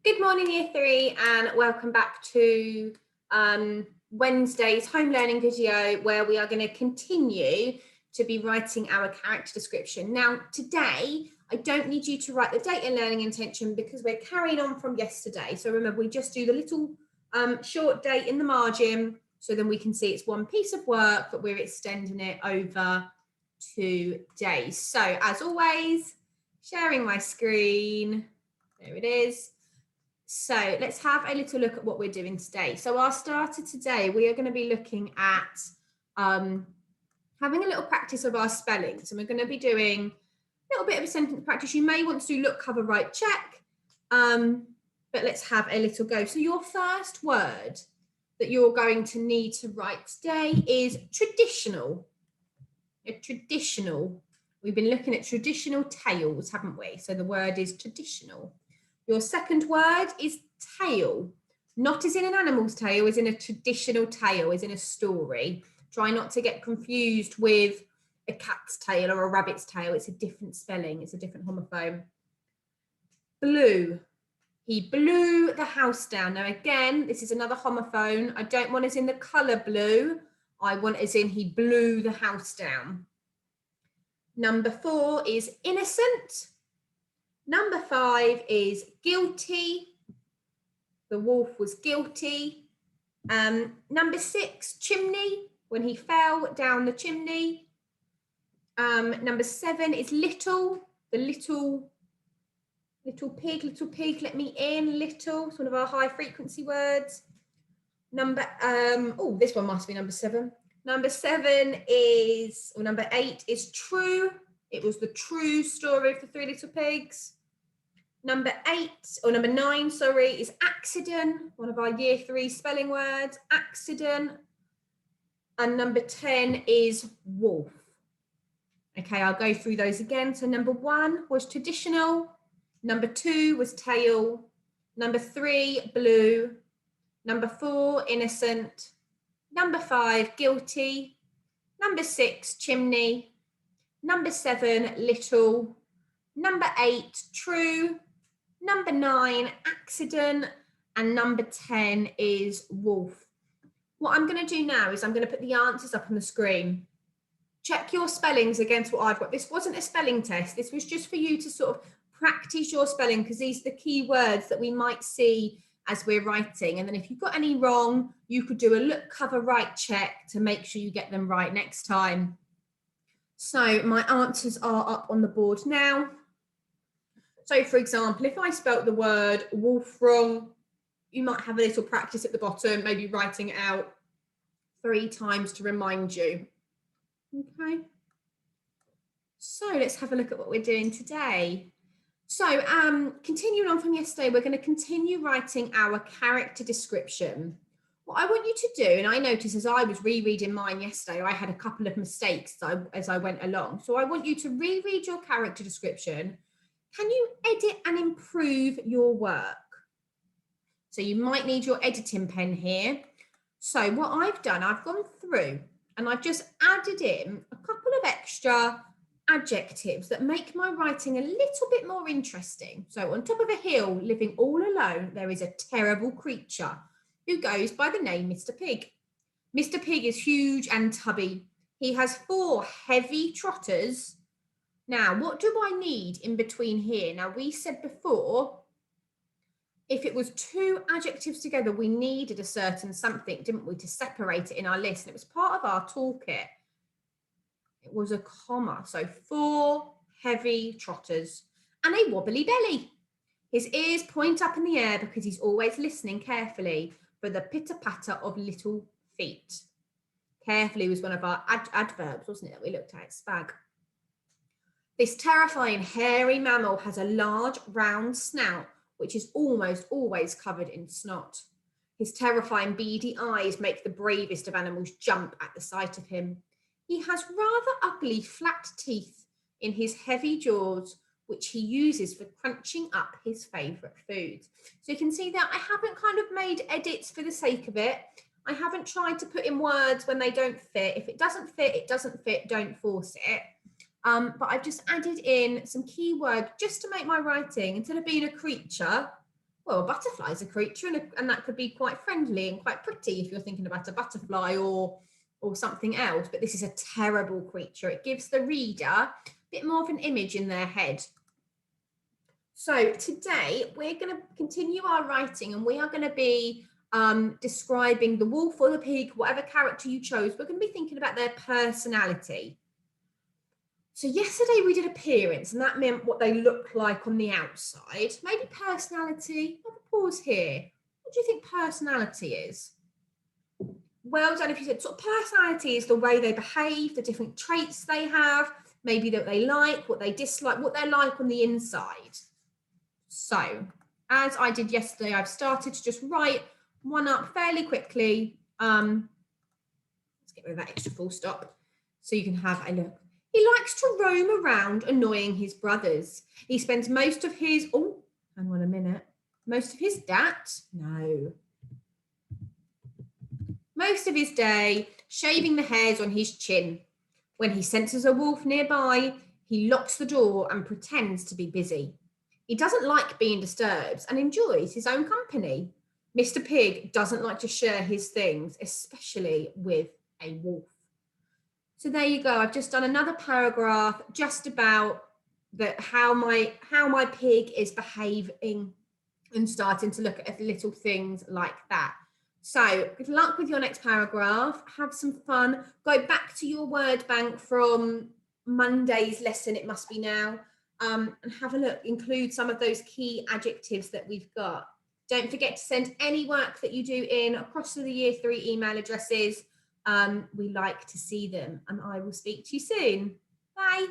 Good morning, Year 3, and welcome back to Wednesday's home learning video, where we are going to continue to be writing our character description. Now, today, I don't need you to write the date and learning intention because we're carrying on from yesterday. So remember, we just do the little short date in the margin, so then we can see it's one piece of work, but we're extending it over 2 days. So as always, sharing my screen. There it is. So let's have a little look at what we're doing today. So our starter today, we are going to be looking at having a little practice of our spellings. And we're going to be doing a little bit of a sentence practice. You may want to do look, cover, write, check. But let's have a little go. So your first word that you're going to need to write today is traditional. Traditional. We've been looking at traditional tales, haven't we? So the word is traditional. Your second word is tale, not as in an animal's tale, as in a traditional tale, as in a story. Try not to get confused with a cat's tail or a rabbit's tail. It's a different spelling. It's a different homophone. Blew. He blew the house down. Now, again, this is another homophone. I don't want as in the colour blue. I want as in he blew the house down. Number 4 is innocent. Number 5 is guilty. The wolf was guilty. Number 6, chimney, when he fell down the chimney. Number 7 is little, the little pig, let me in, little. It's one of our high frequency words. This one must be number 7. Number 8 is true. It was the true story of the 3 little pigs. Number 9, is accident, one of our year 3 spelling words, accident. And number 10 is wolf. Okay, I'll go through those again. So number 1 was traditional. Number 2 was tale. Number 3, blue. Number 4, innocent. Number 5, guilty. Number 6, chimney. Number 7, little. Number 8, true. Number 9, accident. And number 10 is wolf. What I'm going to do now is I'm going to put the answers up on the screen. Check your spellings against what I've got. This wasn't a spelling test. This was just for you to sort of practice your spelling, because these are the key words that we might see as we're writing. And then if you've got any wrong, you could do a look, cover, write check to make sure you get them right next time. So my answers are up on the board now. So for example, if I spelt the word wolf wrong, you might have a little practice at the bottom, maybe writing it out 3 times to remind you. Okay. So let's have a look at what we're doing today. So continuing on from yesterday, we're going to continue writing our character description. What I want you to do, and I noticed as I was rereading mine yesterday, I had a couple of mistakes as I went along. So I want you to reread your character description. Can you edit and improve your work? So you might need your editing pen here. So what I've done, I've gone through and I've just added in a couple of extra adjectives that make my writing a little bit more interesting. So on top of a hill, living all alone, there is a terrible creature who goes by the name Mr. Pig. Mr. Pig is huge and tubby. He has 4 heavy trotters. Now, what do I need in between here? Now, we said before, if it was 2 adjectives together, we needed a certain something, didn't we, to separate it in our list. And it was part of our toolkit. It was a comma. So 4 heavy trotters and a wobbly belly. His ears point up in the air because he's always listening carefully for the pitter-patter of little feet. Carefully was one of our adverbs, wasn't it, that we looked at, spag. This terrifying hairy mammal has a large round snout, which is almost always covered in snot. His terrifying beady eyes make the bravest of animals jump at the sight of him. He has rather ugly flat teeth in his heavy jaws, which he uses for crunching up his favourite foods. So you can see that I haven't kind of made edits for the sake of it. I haven't tried to put in words when they don't fit. If it doesn't fit, it doesn't fit, don't force it. But I've just added in some keywords just to make my writing, instead of being a creature, well, a butterfly is a creature, and that could be quite friendly and quite pretty if you're thinking about a butterfly or something else. But this is a terrible creature. It gives the reader a bit more of an image in their head. So today we're going to continue our writing, and we are going to be describing the wolf or the pig, whatever character you chose. We're going to be thinking about their personality. So yesterday we did appearance, and that meant what they look like on the outside. Maybe personality. I'll pause here. What do you think personality is? Well done if you said, sort of personality is the way they behave, the different traits they have, maybe that they like, what they dislike, what they're like on the inside. So, as I did yesterday, I've started to just write one up fairly quickly. Let's get rid of that extra full stop so you can have a look. He likes to roam around annoying his brothers. He spends most of his, oh, hang on a minute. Most of his most of his day shaving the hairs on his chin. When he senses a wolf nearby, he locks the door and pretends to be busy. He doesn't like being disturbed and enjoys his own company. Mr. Pig doesn't like to share his things, especially with a wolf. So there you go. I've just done another paragraph just about how my pig is behaving and starting to look at little things like that. So good luck with your next paragraph. Have some fun. Go back to your word bank from Monday's lesson, it must be now, and have a look. Include some of those key adjectives that we've got. Don't forget to send any work that you do in across to the Year 3 email addresses. We like to see them, and I will speak to you soon. Bye.